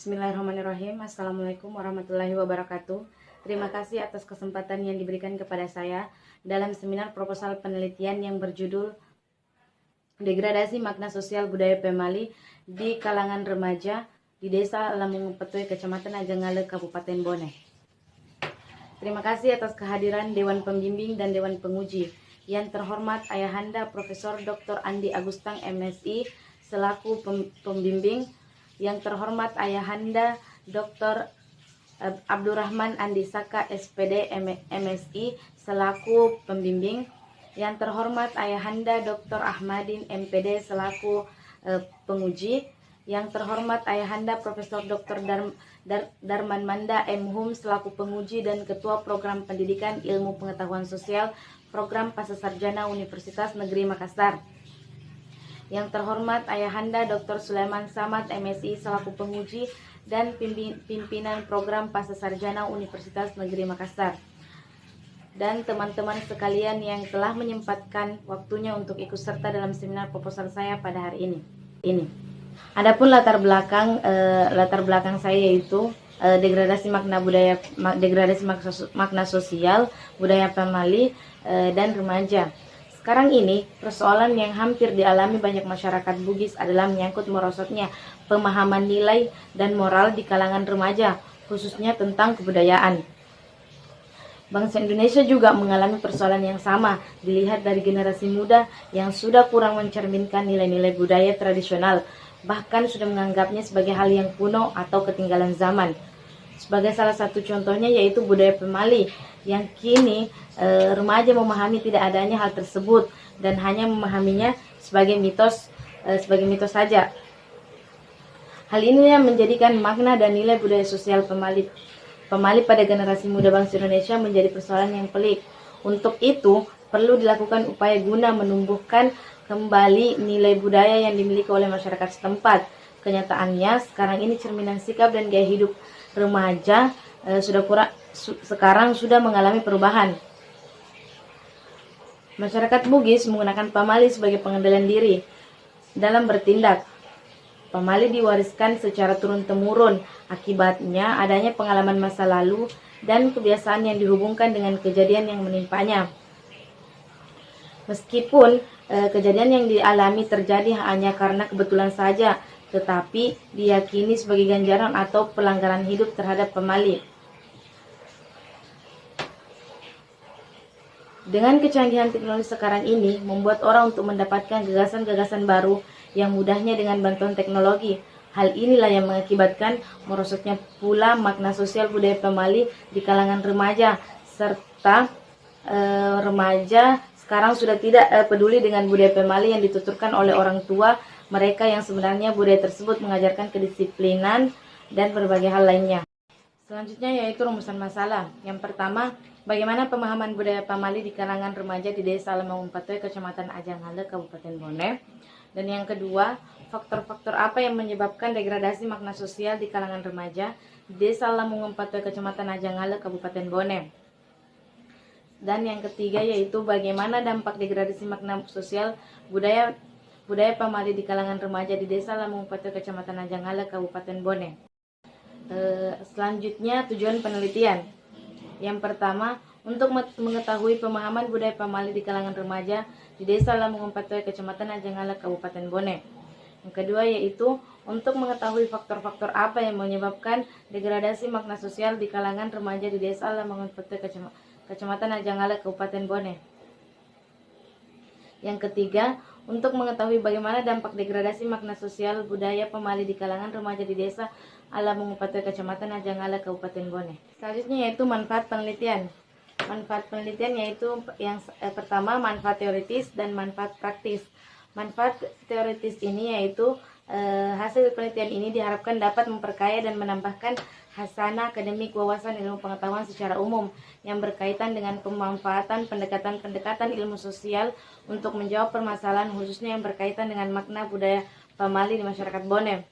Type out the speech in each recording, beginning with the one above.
Bismillahirrahmanirrahim. Assalamualaikum warahmatullahi wabarakatuh. Terima kasih atas kesempatan yang diberikan kepada saya dalam seminar proposal penelitian yang berjudul Degradasi Makna Sosial Budaya Pemali di kalangan remaja di Desa Lamungu Petue, Kecamatan Ajangale, Kabupaten Bone. Terima kasih atas kehadiran Dewan Pembimbing dan Dewan Penguji. Yang terhormat Ayahanda Profesor Dr. Andi Agustang MSI selaku pembimbing. Yang terhormat Ayahanda Dr. Abdurrahman Andisaka SPD MSI selaku pembimbing. Yang terhormat Ayahanda Dr. Ahmadin MPD selaku penguji. Yang terhormat Ayahanda Profesor Dr. Darman Manda MHum selaku penguji dan Ketua Program Pendidikan Ilmu Pengetahuan Sosial Program Pascasarjana Universitas Negeri Makassar. Yang terhormat Ayahanda Dr. Sulaiman Samad MSI selaku penguji dan pimpinan Program Pascasarjana Universitas Negeri Makassar. Dan teman-teman sekalian yang telah menyempatkan waktunya untuk ikut serta dalam seminar proposal saya pada hari ini. Adapun latar belakang saya yaitu degradasi makna sosial budaya Pemali dan remaja. Sekarang ini persoalan yang hampir dialami banyak masyarakat Bugis adalah menyangkut merosotnya pemahaman nilai dan moral di kalangan remaja, khususnya tentang kebudayaan. Bangsa Indonesia juga mengalami persoalan yang sama, dilihat dari generasi muda yang sudah kurang mencerminkan nilai-nilai budaya tradisional, bahkan sudah menganggapnya sebagai hal yang kuno atau ketinggalan zaman. Sebagai salah satu contohnya yaitu budaya Pemali, yang kini remaja memahami tidak adanya hal tersebut dan hanya memahaminya sebagai mitos saja. Hal ini yang menjadikan makna dan nilai budaya sosial Pemali pada generasi muda bangsa Indonesia menjadi persoalan yang pelik. Untuk itu, perlu dilakukan upaya guna menumbuhkan kembali nilai budaya yang dimiliki oleh masyarakat setempat. Kenyataannya, sekarang ini cerminan sikap dan gaya hidup remaja sekarang sudah mengalami perubahan. Masyarakat Bugis menggunakan pamali sebagai pengendalian diri dalam bertindak. Pamali diwariskan secara turun-temurun, akibatnya adanya pengalaman masa lalu dan kebiasaan yang dihubungkan dengan kejadian yang menimpanya. Meskipun kejadian yang dialami terjadi hanya karena kebetulan saja, tetapi diyakini sebagai ganjaran atau pelanggaran hidup terhadap pemali. Dengan kecanggihan teknologi sekarang ini, membuat orang untuk mendapatkan gagasan-gagasan baru yang mudahnya dengan bantuan teknologi. Hal inilah yang mengakibatkan merosotnya pula makna sosial budaya Pemali di kalangan remaja, serta remaja sekarang sudah tidak peduli dengan budaya Pemali yang dituturkan oleh orang tua mereka, yang sebenarnya budaya tersebut mengajarkan kedisiplinan dan berbagai hal lainnya. Selanjutnya yaitu rumusan masalah. Yang pertama, bagaimana pemahaman budaya Pemali di kalangan remaja di Desa Lamungu Petue, Kecamatan Ajangale, Kabupaten Bone. Dan yang kedua, faktor-faktor apa yang menyebabkan degradasi makna sosial di kalangan remaja di Desa Lamungu Petue, Kecamatan Ajangale, Kabupaten Bone. Dan yang ketiga yaitu bagaimana dampak degradasi makna sosial budaya Pemali di kalangan remaja di Desa Lamungu Petue, Kecamatan Ajangale, Kabupaten Bone. Selanjutnya tujuan penelitian. Yang pertama, untuk mengetahui pemahaman budaya Pemali di kalangan remaja di Desa Lamungu Petue, Kecamatan Ajangale, Kabupaten Bone. Yang kedua yaitu untuk mengetahui faktor-faktor apa yang menyebabkan degradasi makna sosial di kalangan remaja di Desa Lamungu Petue, Kecamatan Ajangale, Kabupaten Bone. Yang ketiga, untuk mengetahui bagaimana dampak degradasi makna sosial budaya Pemali di kalangan remaja di Desa Lamungu Petue, Kecamatan Ajangale, Kabupaten Bone. Selanjutnya yaitu manfaat penelitian. Manfaat penelitian yaitu yang pertama manfaat teoritis dan manfaat praktis. Manfaat teoritis ini yaitu hasil penelitian ini diharapkan dapat memperkaya dan menambahkan hasanah akademik wawasan ilmu pengetahuan secara umum yang berkaitan dengan pemanfaatan pendekatan ilmu sosial untuk menjawab permasalahan khususnya yang berkaitan dengan makna budaya Pemali di masyarakat Bone.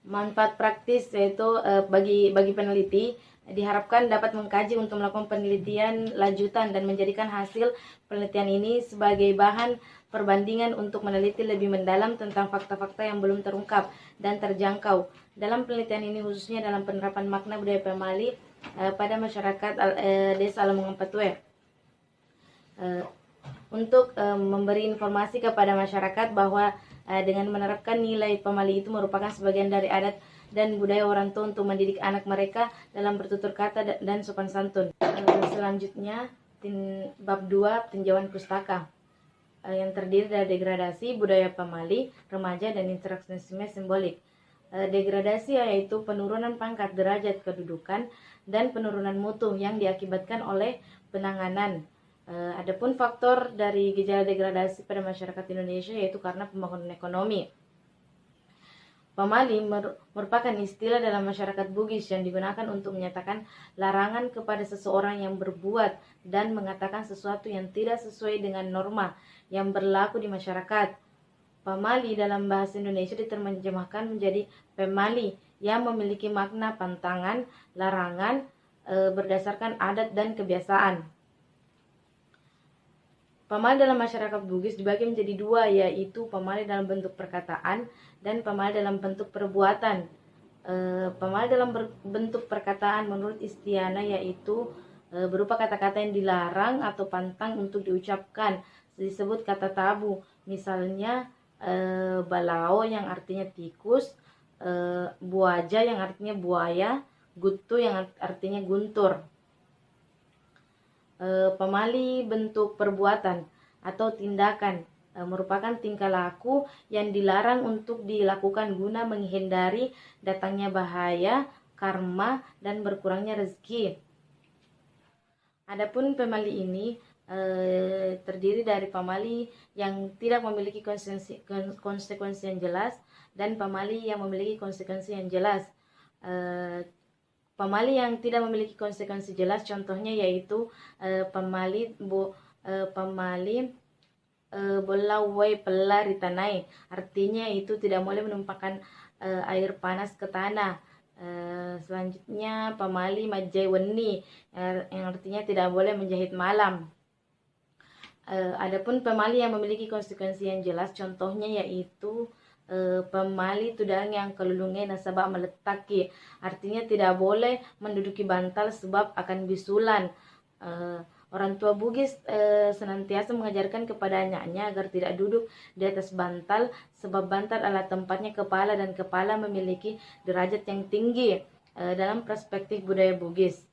Manfaat praktis yaitu bagi peneliti diharapkan dapat mengkaji untuk melakukan penelitian lanjutan dan menjadikan hasil penelitian ini sebagai bahan perbandingan untuk meneliti lebih mendalam tentang fakta-fakta yang belum terungkap dan terjangkau. Dalam penelitian ini khususnya dalam penerapan makna budaya pemali pada masyarakat Desa Lamongan Patue. Untuk memberi informasi kepada masyarakat bahwa dengan menerapkan nilai pemali itu merupakan sebagian dari adat dan budaya orang tua untuk mendidik anak mereka dalam bertutur kata dan sopan santun. Selanjutnya bab 2 tinjauan pustaka yang terdiri dari degradasi, budaya pemali, remaja, dan interaksionisme simbolik. Degradasi yaitu penurunan pangkat, derajat kedudukan, dan penurunan mutu yang diakibatkan oleh penanganan. Adapun faktor dari gejala degradasi pada masyarakat Indonesia yaitu karena pembangunan ekonomi. Pemali merupakan istilah dalam masyarakat Bugis yang digunakan untuk menyatakan larangan kepada seseorang yang berbuat dan mengatakan sesuatu yang tidak sesuai dengan norma yang berlaku di masyarakat. Pemali dalam bahasa Indonesia diterjemahkan menjadi pemali yang memiliki makna pantangan, larangan berdasarkan adat dan kebiasaan. Pemali dalam masyarakat Bugis dibagi menjadi dua, yaitu pemali dalam bentuk perkataan dan pemali dalam bentuk perbuatan. Pemali dalam bentuk perkataan menurut Istiana yaitu berupa kata-kata yang dilarang atau pantang untuk diucapkan, disebut kata tabu. Misalnya balao yang artinya tikus, buaja yang artinya buaya, gutu yang artinya guntur. Pemali bentuk perbuatan atau tindakan merupakan tingkah laku yang dilarang untuk dilakukan guna menghindari datangnya bahaya, karma, dan berkurangnya rezeki. Adapun pemali ini terdiri dari pemali yang tidak memiliki konsekuensi yang jelas dan pemali yang memiliki konsekuensi yang jelas. Pemali yang tidak memiliki konsekuensi jelas contohnya yaitu pemali bolawai pelari tanai, artinya itu tidak boleh menumpahkan air panas ke tanah. Selanjutnya pemali majai weni yang artinya tidak boleh menjahit malam. Adapun pemali yang memiliki konsekuensi yang jelas contohnya yaitu pemali tudang yang kelulunge nasabah meletaki, artinya tidak boleh menduduki bantal sebab akan bisulan. Orang tua Bugis senantiasa mengajarkan kepada anaknya agar tidak duduk di atas bantal sebab bantal adalah tempatnya kepala dan kepala memiliki derajat yang tinggi. Dalam perspektif budaya Bugis,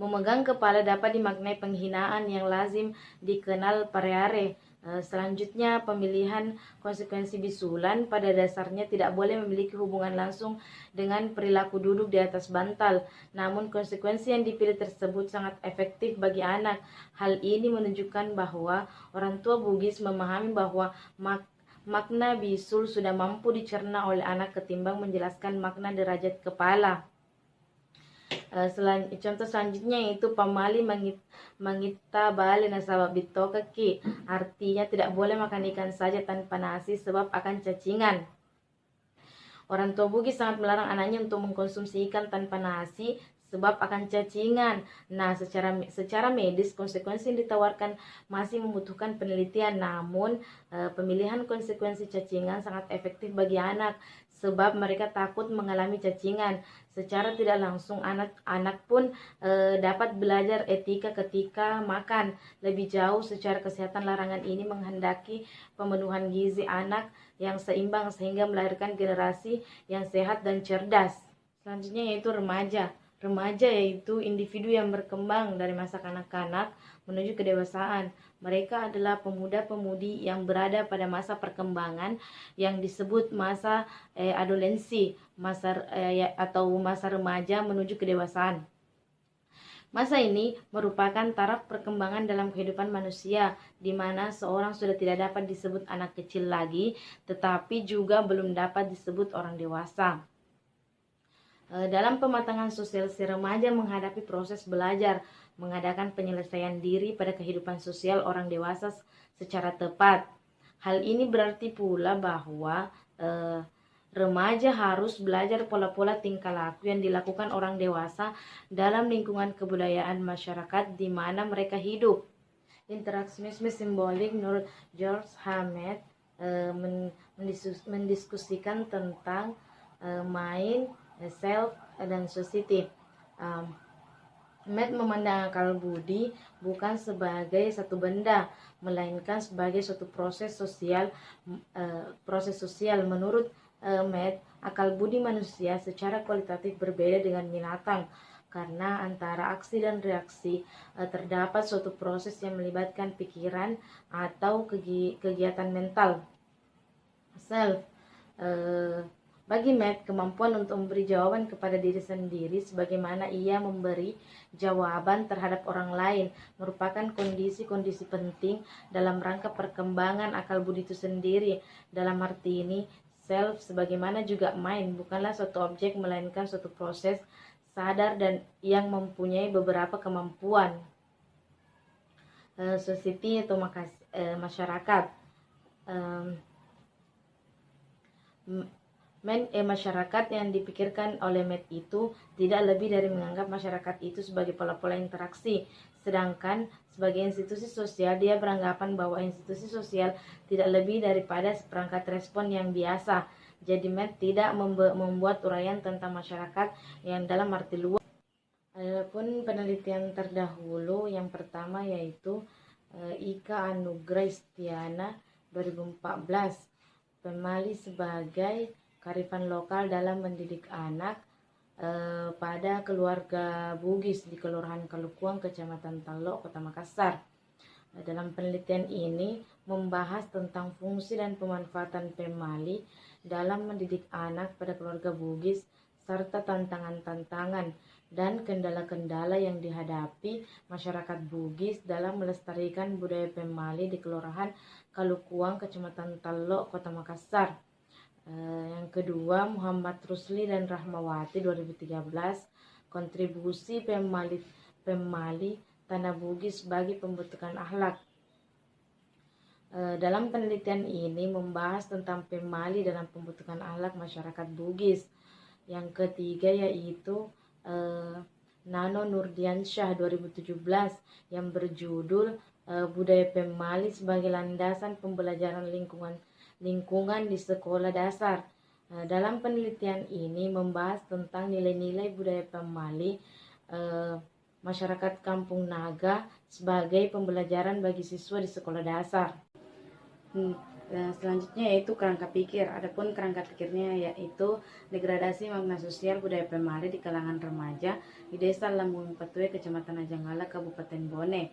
memegang kepala dapat dimaknai penghinaan yang lazim dikenal pareare. Selanjutnya, pemilihan konsekuensi bisulan pada dasarnya tidak boleh memiliki hubungan langsung dengan perilaku duduk di atas bantal. Namun, konsekuensi yang dipilih tersebut sangat efektif bagi anak. Hal ini menunjukkan bahwa orang tua Bugis memahami bahwa makna bisul sudah mampu dicerna oleh anak ketimbang menjelaskan makna derajat kepala. Contoh selanjutnya yaitu pemali mangita bale nasabab bitokaki, artinya tidak boleh makan ikan saja tanpa nasi sebab akan cacingan. Orang tua Bugis sangat melarang anaknya untuk mengkonsumsi ikan tanpa nasi sebab akan cacingan. Nah, secara medis konsekuensi yang ditawarkan masih membutuhkan penelitian, namun pemilihan konsekuensi cacingan sangat efektif bagi anak sebab mereka takut mengalami cacingan. Secara tidak langsung anak pun dapat belajar etika ketika makan. Lebih jauh secara kesehatan larangan ini menghendaki pemenuhan gizi anak yang seimbang sehingga melahirkan generasi yang sehat dan cerdas. Selanjutnya yaitu remaja. Remaja yaitu individu yang berkembang dari masa kanak-kanak menuju kedewasaan. Mereka adalah pemuda-pemudi yang berada pada masa perkembangan yang disebut masa adolensi, atau masa remaja menuju kedewasaan. Masa ini merupakan taraf perkembangan dalam kehidupan manusia, di mana seorang sudah tidak dapat disebut anak kecil lagi, tetapi juga belum dapat disebut orang dewasa. Dalam pematangan sosial, si remaja menghadapi proses belajar, mengadakan penyelesaian diri pada kehidupan sosial orang dewasa secara tepat. Hal ini berarti pula bahwa remaja harus belajar pola-pola tingkah laku yang dilakukan orang dewasa dalam lingkungan kebudayaan masyarakat di mana mereka hidup. interaksionisme simbolik menurut George Hamed mendiskusikan tentang mind, self, dan society. Hamed memandang akal budi bukan sebagai satu benda, melainkan sebagai suatu proses sosial. Menurut Hamed, akal budi manusia secara kualitatif berbeda dengan binatang, karena antara aksi dan reaksi terdapat suatu proses yang melibatkan pikiran atau kegiatan mental. Self. Bagi Matt, kemampuan untuk memberi jawaban kepada diri sendiri sebagaimana ia memberi jawaban terhadap orang lain merupakan kondisi-kondisi penting dalam rangka perkembangan akal budi itu sendiri. Dalam arti ini, self sebagaimana juga mind bukanlah suatu objek melainkan suatu proses sadar dan yang mempunyai beberapa kemampuan. Society atau masyarakat. Masyarakat yang dipikirkan oleh Matt itu tidak lebih dari menganggap masyarakat itu sebagai pola-pola interaksi, sedangkan sebagai institusi sosial dia beranggapan bahwa institusi sosial tidak lebih daripada seperangkat respon yang biasa. Jadi Matt tidak membuat uraian tentang masyarakat yang dalam arti luas. Adapun penelitian terdahulu yang pertama yaitu Ika Anugrah Istiana 2014, Pemali sebagai kearifan lokal dalam mendidik anak pada keluarga Bugis di Kelurahan Kalukuang, Kecamatan Talok, Kota Makassar. Dalam penelitian ini membahas tentang fungsi dan pemanfaatan Pemali dalam mendidik anak pada keluarga Bugis serta tantangan-tantangan dan kendala-kendala yang dihadapi masyarakat Bugis dalam melestarikan budaya Pemali di Kelurahan Kalukuang, Kecamatan Talok, Kota Makassar. Yang kedua, Muhammad Rusli dan Rahmawati 2013, kontribusi Pemali Tanah Bugis bagi pembentukan akhlak. Dalam penelitian ini membahas tentang Pemali dalam pembentukan akhlak masyarakat Bugis. Yang ketiga yaitu Nano Nurdiansyah 2017 yang berjudul Budaya Pemali sebagai landasan pembelajaran lingkungan di sekolah dasar. Dalam penelitian ini membahas tentang nilai-nilai budaya Pemali masyarakat Kampung Naga sebagai pembelajaran bagi siswa di sekolah dasar. Selanjutnya yaitu kerangka pikir. Adapun kerangka pikirnya yaitu degradasi makna sosial budaya Pemali di kalangan remaja di Desa Lambung Patue, Kecamatan Ajanggala, Kabupaten Bone.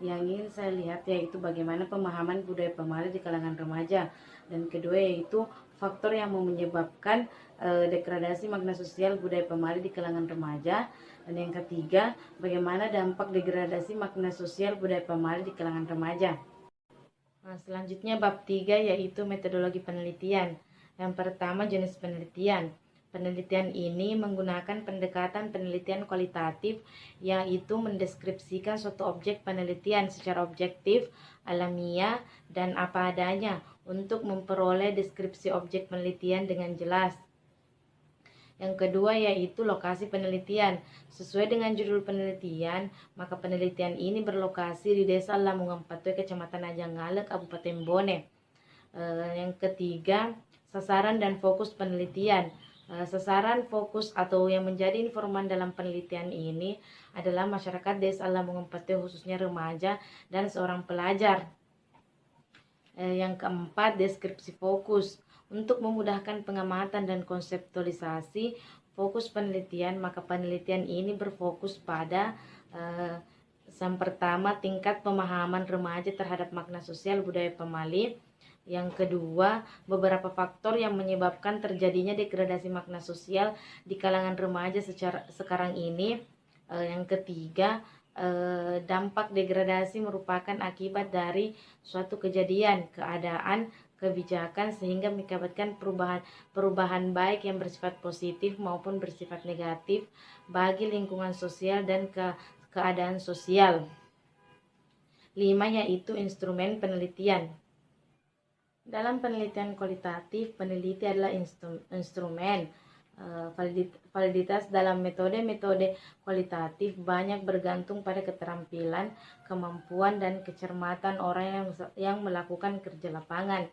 Yang ingin saya lihat yaitu bagaimana pemahaman budaya Pemali di kalangan remaja, dan kedua yaitu faktor yang menyebabkan degradasi makna sosial budaya Pemali di kalangan remaja, dan yang ketiga bagaimana dampak degradasi makna sosial budaya Pemali di kalangan remaja. Selanjutnya bab 3 yaitu metodologi penelitian. Yang pertama, jenis penelitian. Penelitian ini menggunakan pendekatan penelitian kualitatif, yaitu mendeskripsikan suatu objek penelitian secara objektif, alamiah, dan apa adanya untuk memperoleh deskripsi objek penelitian dengan jelas. Yang kedua yaitu lokasi penelitian. Sesuai dengan judul penelitian, maka penelitian ini berlokasi di Desa Lamongan Patue, Kecamatan Ajanggala, Kabupaten Bone. Yang ketiga, sasaran dan fokus penelitian. Sasaran fokus atau yang menjadi informan dalam penelitian ini adalah masyarakat Desa Lamongan Patue, khususnya remaja dan seorang pelajar. Yang keempat, deskripsi fokus. Untuk memudahkan pengamatan dan konseptualisasi fokus penelitian, maka penelitian ini berfokus pada yang pertama, tingkat pemahaman remaja terhadap makna sosial budaya Pemali. Yang kedua, beberapa faktor yang menyebabkan terjadinya degradasi makna sosial di kalangan remaja sekarang ini. Yang ketiga, dampak degradasi merupakan akibat dari suatu kejadian, keadaan, kebijakan sehingga mengakibatkan perubahan baik yang bersifat positif maupun bersifat negatif bagi lingkungan sosial dan keadaan sosial. 5 yaitu instrumen penelitian. Dalam penelitian kualitatif, peneliti adalah instrumen. Validitas dalam metode-metode kualitatif banyak bergantung pada keterampilan, kemampuan, dan kecermatan orang yang melakukan kerja lapangan.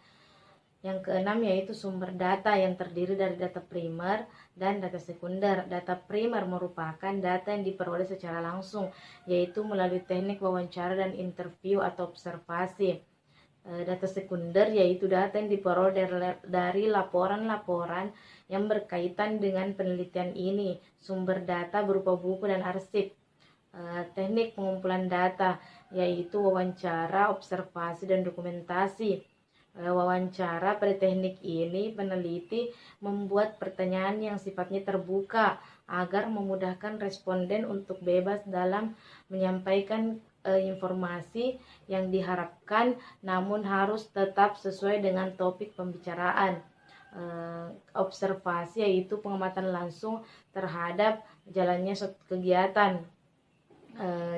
Yang keenam yaitu sumber data yang terdiri dari data primer dan data sekunder. Data primer merupakan data yang diperoleh secara langsung, yaitu melalui teknik wawancara dan interview atau observasi. Data sekunder yaitu data yang diperoleh dari laporan-laporan yang berkaitan dengan penelitian ini. Sumber data berupa buku dan arsip. Teknik pengumpulan data yaitu wawancara, observasi, dan dokumentasi. Wawancara pada teknik ini peneliti membuat pertanyaan yang sifatnya terbuka agar memudahkan responden untuk bebas dalam menyampaikan informasi yang diharapkan, namun harus tetap sesuai dengan topik pembicaraan. Observasi yaitu pengamatan langsung terhadap jalannya suatu kegiatan.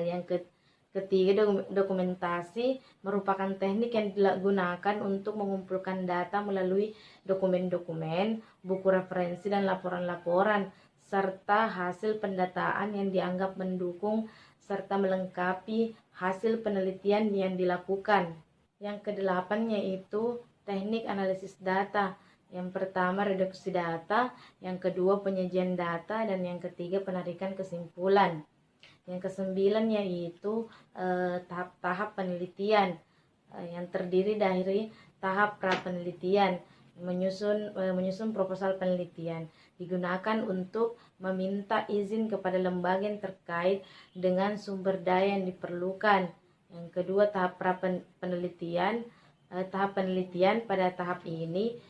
Yang ketiga, dokumentasi merupakan teknik yang digunakan untuk mengumpulkan data melalui dokumen-dokumen, buku referensi, dan laporan-laporan, serta hasil pendataan yang dianggap mendukung serta melengkapi hasil penelitian yang dilakukan. Yang kedelapan yaitu teknik analisis data. Yang pertama reduksi data, yang kedua penyajian data, dan yang ketiga penarikan kesimpulan. Yang kesembilan yaitu tahap-tahap penelitian yang terdiri dari tahap pra-penelitian, menyusun proposal penelitian, digunakan untuk meminta izin kepada lembaga yang terkait dengan sumber daya yang diperlukan. Yang kedua, tahap pra-penelitian. Tahap penelitian, pada tahap ini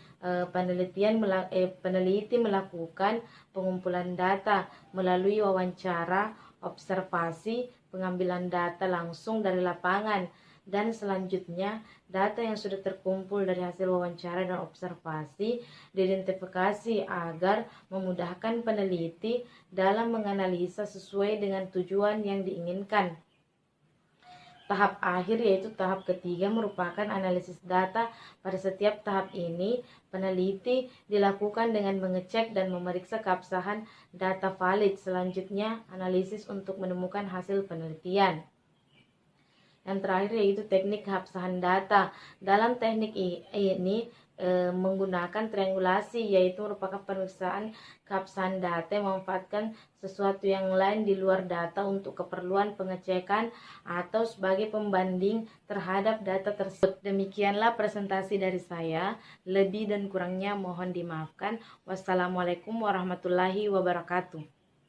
peneliti melakukan pengumpulan data melalui wawancara, observasi, pengambilan data langsung dari lapangan, dan selanjutnya data yang sudah terkumpul dari hasil wawancara dan observasi diidentifikasi agar memudahkan peneliti dalam menganalisa sesuai dengan tujuan yang diinginkan. Tahap akhir yaitu tahap ketiga merupakan analisis data. Pada setiap tahap ini, peneliti dilakukan dengan mengecek dan memeriksa keabsahan data valid. Selanjutnya, analisis untuk menemukan hasil penelitian. Yang terakhir yaitu teknik keabsahan data. Dalam teknik ini menggunakan triangulasi, yaitu merupakan pemeriksaan keabsahan data yang memanfaatkan sesuatu yang lain di luar data untuk keperluan pengecekan atau sebagai pembanding terhadap data tersebut. Demikianlah presentasi dari saya. Lebih dan kurangnya mohon dimaafkan. Wassalamualaikum warahmatullahi wabarakatuh.